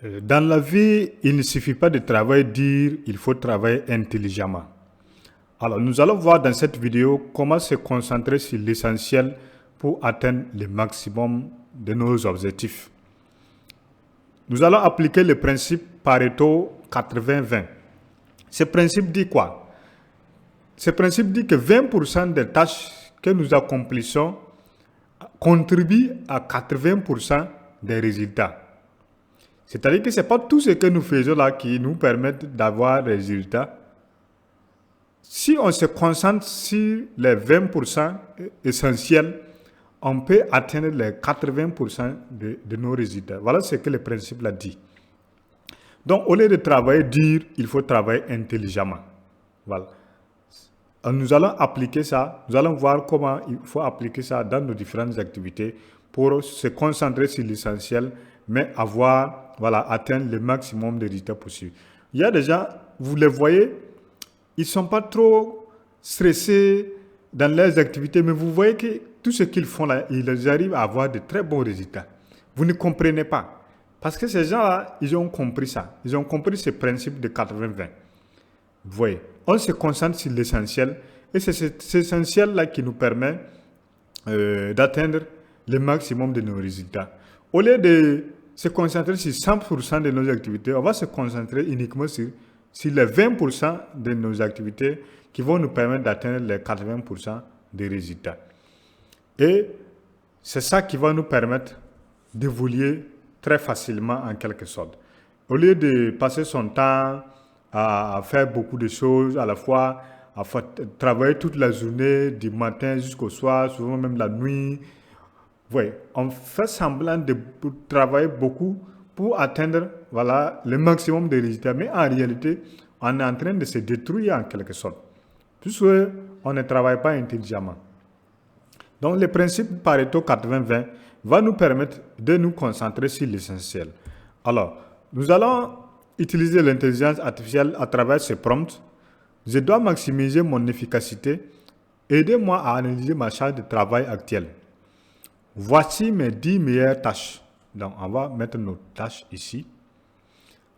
Dans la vie, il ne suffit pas de travailler dur, il faut travailler intelligemment. Alors, nous allons voir dans cette vidéo comment se concentrer sur l'essentiel pour atteindre le maximum de nos objectifs. Nous allons appliquer le principe Pareto 80-20. Ce principe dit quoi? Ce principe dit que 20% des tâches que nous accomplissons contribuent à 80% des résultats. C'est-à-dire que ce n'est pas tout ce que nous faisons là qui nous permettent d'avoir des résultats. Si on se concentre sur les 20% essentiels, on peut atteindre les 80% de nos résultats. Voilà ce que le principe l'a dit. Donc, au lieu de travailler dur, il faut travailler intelligemment. Voilà. Nous allons appliquer ça, nous allons voir comment il faut appliquer ça dans nos différentes activités pour se concentrer sur l'essentiel, mais avoir, atteindre le maximum de résultats possibles. Il y a des gens, vous les voyez, ils ne sont pas trop stressés dans leurs activités, mais vous voyez que tout ce qu'ils font là, ils arrivent à avoir de très bons résultats. Vous ne comprenez pas. Parce que ces gens-là, ils ont compris ça. Ils ont compris ce principe de 80-20. Vous voyez, on se concentre sur l'essentiel et c'est cet essentiel-là qui nous permet d'atteindre le maximum de nos résultats. Au lieu de se concentrer sur 100% de nos activités, on va se concentrer uniquement sur les 20% de nos activités qui vont nous permettre d'atteindre les 80% des résultats. Et c'est ça qui va nous permettre d'évoluer très facilement en quelque sorte. Au lieu de passer son temps à faire beaucoup de choses à la fois, à travailler toute la journée, du matin jusqu'au soir, souvent même la nuit. Oui, on fait semblant de travailler beaucoup pour atteindre le maximum de résultats. Mais en réalité, on est en train de se détruire en quelque sorte, puisqu'on ne travaille pas intelligemment. Donc, le principe Pareto 80-20 va nous permettre de nous concentrer sur l'essentiel. Alors, nous allons utiliser l'intelligence artificielle à travers ce prompt. Je dois maximiser mon efficacité. Aidez-moi à analyser ma charge de travail actuelle. Voici mes 10 meilleures tâches. Donc, on va mettre nos tâches ici.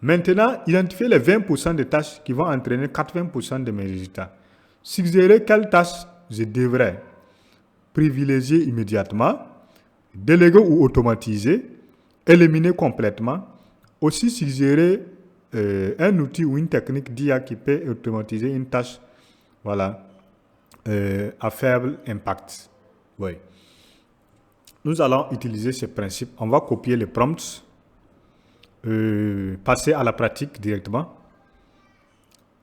Maintenant, identifiez les 20% de tâches qui vont entraîner 80% de mes résultats. Suggérez quelles tâches je devrais privilégier immédiatement, déléguer ou automatiser, éliminer complètement. Aussi suggérer un outil ou une technique d'IA qui peut automatiser une tâche à faible impact. Oui. Nous allons utiliser ce principe. On va copier les prompts, passer à la pratique directement.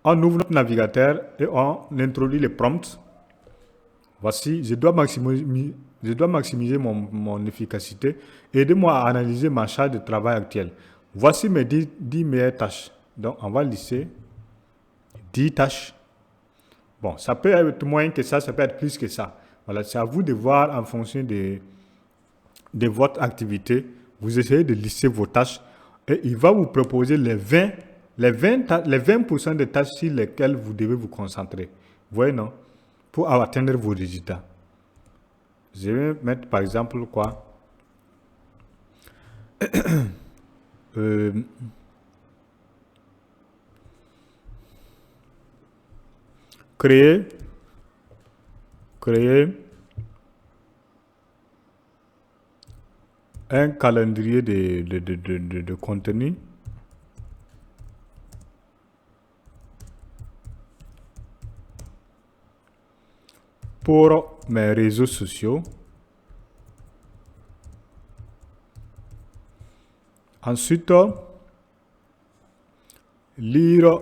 On ouvre notre navigateur et on introduit les prompts. Voici, je dois maximiser mon efficacité. Aidez-moi à analyser ma charge de travail actuelle. Voici mes 10 meilleures tâches. Donc, on va lister 10 tâches. Bon, ça peut être moins que ça peut être plus que ça. Voilà, c'est à vous de voir en fonction de votre activité. Vous essayez de lister vos tâches et il va vous proposer les 20% de tâches sur lesquelles vous devez vous concentrer. Vous voyez, non? Pour atteindre vos résultats. Je vais mettre par exemple quoi? Créer un calendrier de contenu pour mes réseaux sociaux. Ensuite, lire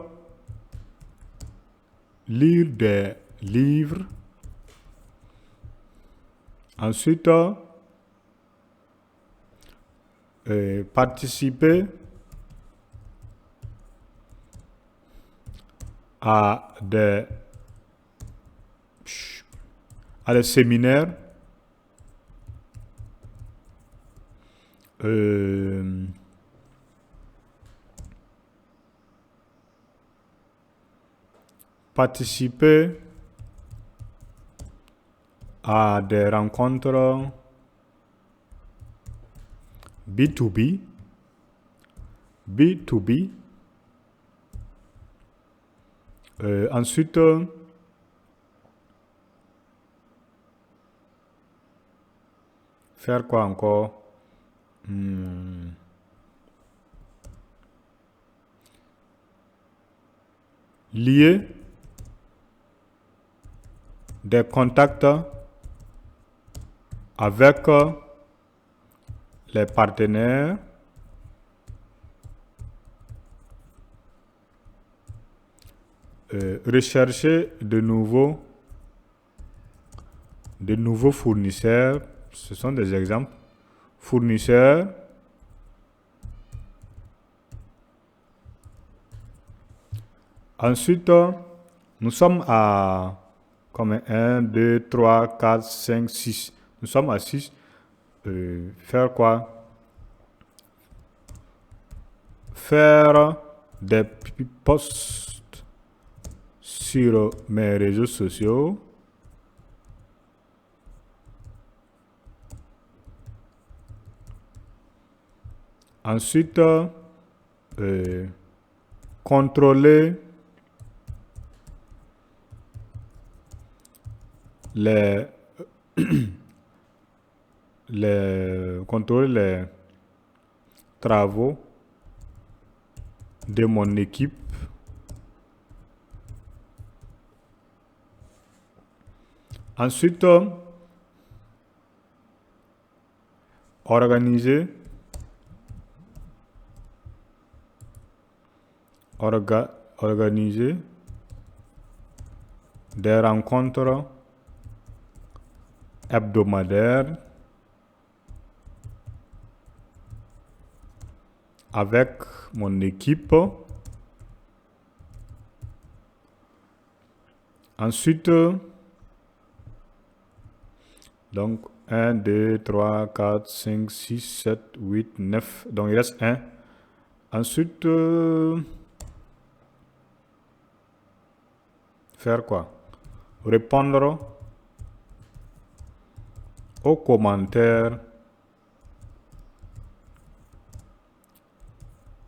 des livres. Ensuite, participer à des séminaires, participer à des rencontres B2B B2B. Ensuite, faire quoi encore? Lier des contacts avec les partenaires rechercher de nouveaux fournisseurs. Ce sont des exemples. Fournisseurs. Ensuite, nous sommes à comme 1, 2, 3, 4, 5, 6. Nous sommes à 6. Faire quoi? Faire des posts sur mes réseaux sociaux. Ensuite, contrôler contrôler les travaux de mon équipe. Ensuite, organiser des rencontres hebdomadaires avec mon équipe. Ensuite, donc 1, 2, 3, 4, 5, 6, 7, 8, 9. Donc il reste 1. Ensuite, faire quoi? Répondre aux commentaires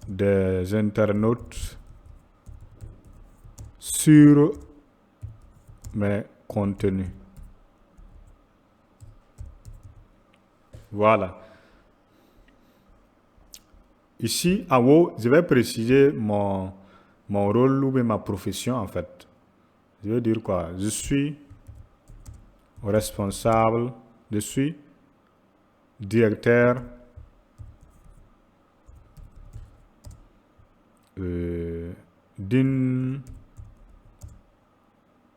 des internautes sur mes contenus. Voilà. Ici, en haut, je vais préciser mon rôle ou ma profession en fait. Je veux dire quoi? Je suis responsable, je suis directeur d'une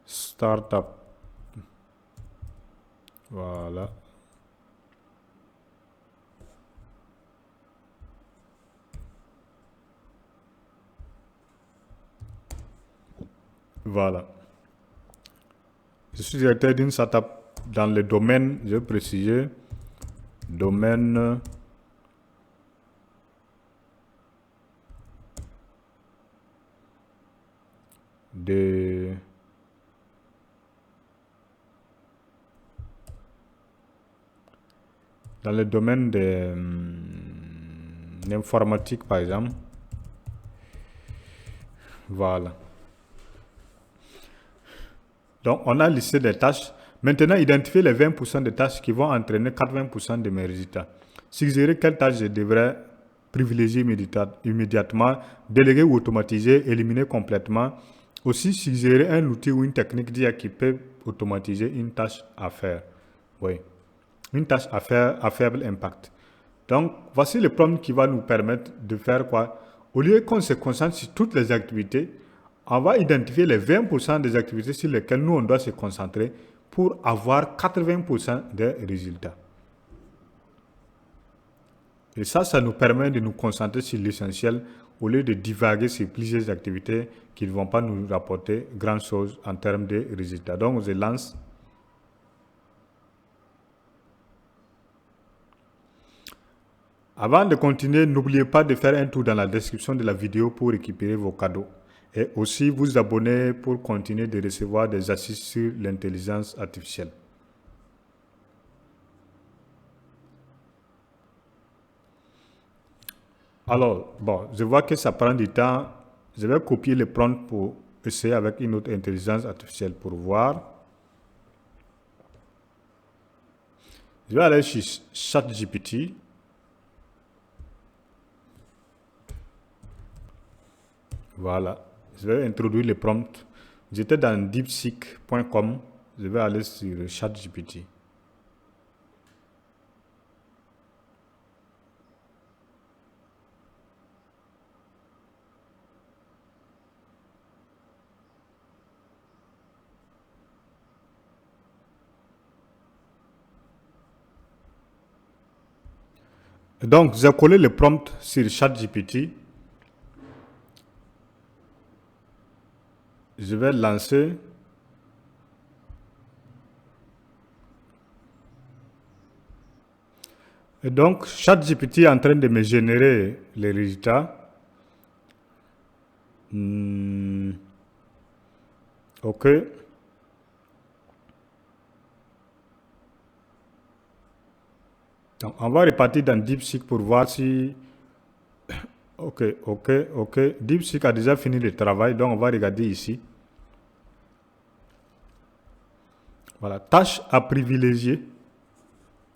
startup. Voilà. Voilà. Je suis directeur d'une startup dans le domaine, je vais préciser, domaine de dans le domaine de l'informatique par exemple. Voilà. Donc, on a listé des tâches. Maintenant, identifier les 20% de tâches qui vont entraîner 80% de mes résultats. Suggérer quelles tâches je devrais privilégier immédiatement, déléguer ou automatiser, éliminer complètement. Aussi, suggérer un outil ou une technique d'IA qui peut automatiser une tâche à faire. Oui, une tâche à faire à faible impact. Donc, voici le prompt qui va nous permettre de faire quoi? Au lieu qu'on se concentre sur toutes les activités, on va identifier les 20% des activités sur lesquelles nous, on doit se concentrer pour avoir 80% des résultats. Et ça nous permet de nous concentrer sur l'essentiel au lieu de divaguer sur plusieurs activités qui ne vont pas nous rapporter grand-chose en termes de résultats. Donc, je lance. Avant de continuer, n'oubliez pas de faire un tour dans la description de la vidéo pour récupérer vos cadeaux. Et aussi vous abonner pour continuer de recevoir des assises sur l'intelligence artificielle. Alors, bon, je vois que ça prend du temps. Je vais copier le prompt pour essayer avec une autre intelligence artificielle pour voir. Je vais aller sur ChatGPT. Voilà. Je vais introduire le prompt. J'étais dans deepseek.com. Je vais aller sur ChatGPT. Donc, j'ai collé le prompt sur ChatGPT. Je vais lancer. Et donc, ChatGPT est en train de me générer les résultats. OK. Donc, on va repartir dans DeepSeek pour voir si... OK. DeepSeek a déjà fini le travail, donc on va regarder ici. Voilà, tâche à privilégier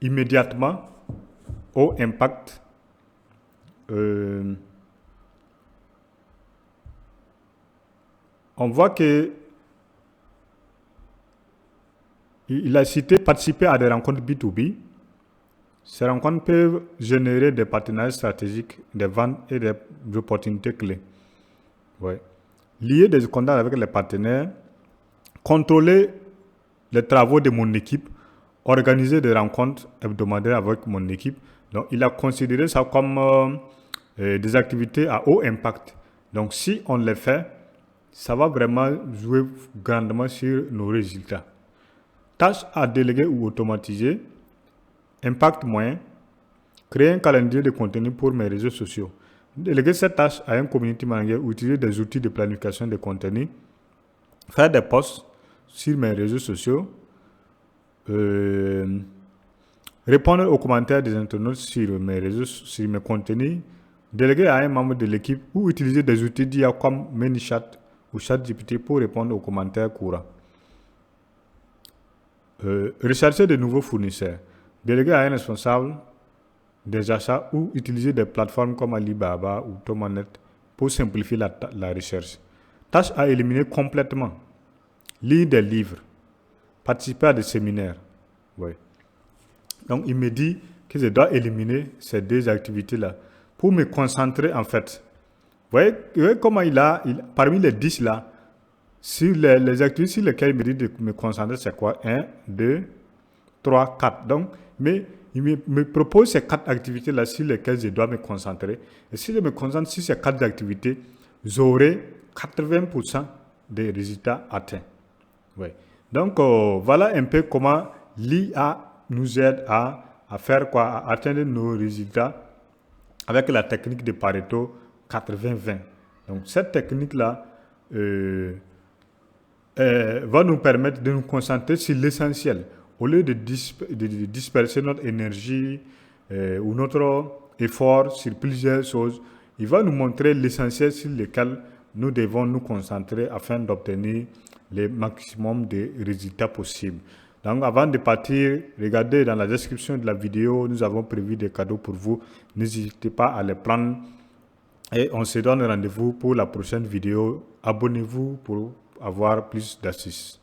immédiatement au impact. On voit que il a cité participer à des rencontres B2B. Ces rencontres peuvent générer des partenariats stratégiques, des ventes et des opportunités clés. Ouais. Lier des contacts avec les partenaires, contrôler les travaux de mon équipe, organiser des rencontres hebdomadaires avec mon équipe. Donc, il a considéré ça comme des activités à haut impact. Donc, si on les fait, ça va vraiment jouer grandement sur nos résultats. Tâches à déléguer ou automatiser. Impact moyen. Créer un calendrier de contenu pour mes réseaux sociaux. Déléguer cette tâche à un community manager ou utiliser des outils de planification de contenu. Faire des posts sur mes réseaux sociaux. Répondre aux commentaires des internautes sur mes contenus. Déléguer à un membre de l'équipe ou utiliser des outils d'IA comme ManyChat ou ChatGPT pour répondre aux commentaires courants. Rechercher de nouveaux fournisseurs. Déléguer à un responsable des achats ou utiliser des plateformes comme Alibaba ou Tomanet pour simplifier la recherche. Tâche à éliminer complètement. Lire des livres. Participer à des séminaires. Ouais. Donc, il me dit que je dois éliminer ces deux activités-là pour me concentrer en fait. Vous voyez comment parmi les 10 là, sur les activités sur lesquelles il me dit de me concentrer, c'est quoi? 1, 2, 3, 4. Donc, mais il me propose ces 4 activités-là sur lesquelles je dois me concentrer. Et si je me concentre sur ces 4 activités, j'aurai 80% des résultats atteints. Ouais. Donc, voilà un peu comment l'IA nous aide à faire quoi? À atteindre nos résultats avec la technique de Pareto 80-20. Donc, cette technique-là va nous permettre de nous concentrer sur l'essentiel. Au lieu de disperser notre énergie ou notre effort sur plusieurs choses, il va nous montrer l'essentiel sur lequel nous devons nous concentrer afin d'obtenir le maximum de résultats possibles. Donc, avant de partir, regardez dans la description de la vidéo, nous avons prévu des cadeaux pour vous. N'hésitez pas à les prendre et on se donne rendez-vous pour la prochaine vidéo. Abonnez-vous pour avoir plus d'astuces.